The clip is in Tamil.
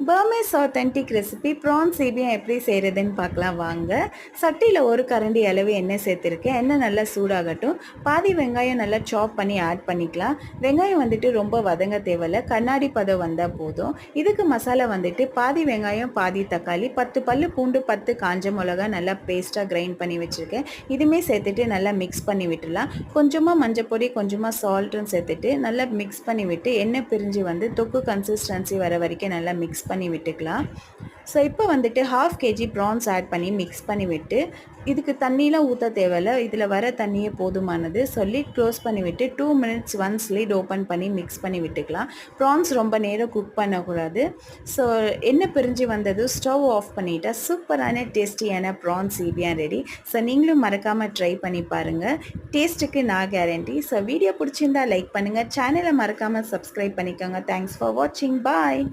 பர்மீஸ் ஆத்தென்டிக் ரெசிபி ப்ரான் சேபியம் எப்படி செய்கிறதுன்னு பார்க்கலாம் வாங்க. சட்டியில் ஒரு கரண்டி அளவு எண்ணெய் சேர்த்துருக்கேன். எண்ணெய் நல்லா சூடாகட்டும். பாதி வெங்காயம் நல்லா சாப் பண்ணி ஆட் பண்ணிக்கலாம். வெங்காயம் வந்துட்டு ரொம்ப வதங்க தேவையில்ல, கண்ணாடி பதம் வந்தால் போதும். இதுக்கு மசாலா வந்துட்டு பாதி வெங்காயம் பாதி தக்காளி, 10 பல்லு பூண்டு, 10 காஞ்ச மிளகா நல்லா பேஸ்ட்டாக கிரைண்ட் பண்ணி வச்சுருக்கேன். இதுவுமே சேர்த்துட்டு நல்லா மிக்ஸ் பண்ணி விட்டுடலாம். கொஞ்சமாக மஞ்சள் பொடி, கொஞ்சமாக சால்ட்டும் சேர்த்துட்டு நல்லா மிக்ஸ் பண்ணி விட்டு எண்ணெய் பிரிஞ்சு வந்து தொக்கு கன்சிஸ்டன்சி வர வரைக்கும் நல்லா மிக்ஸ் பண்ணி விட்டுக்கலாம். ஸோ இப்போ வந்துட்டு 1/2 kg ப்ரான்ஸ் ஆட் பண்ணி மிக்ஸ் பண்ணி விட்டு, இதுக்கு தண்ணியெலாம் ஊற்ற தேவையில்ல, இதில் வர தண்ணியே போதுமானது. சொல்லி க்ளோஸ் பண்ணி விட்டு 2 minutes ஒன்ஸ் லிட் ஓப்பன் பண்ணி மிக்ஸ் பண்ணி விட்டுக்கலாம். ப்ரான்ஸ் ரொம்ப நேரம் குக் பண்ணக்கூடாது. ஸோ எண்ணெய் பிரிஞ்சு வந்தது ஸ்டவ் ஆஃப் பண்ணிட்டா சூப்பரான டேஸ்டியான ப்ரான் சேபியம் ரெடி. ஸோ நீங்களும் மறக்காமல் ட்ரை பண்ணி பாருங்கள். டேஸ்ட்டுக்கு நான் கேரண்டி. ஸோ வீடியோ பிடிச்சிருந்தா லைக் பண்ணுங்கள், சேனலை மறக்காமல் சப்ஸ்கிரைப் பண்ணிக்கோங்க. தேங்க்ஸ் ஃபார் வாட்சிங். பாய்.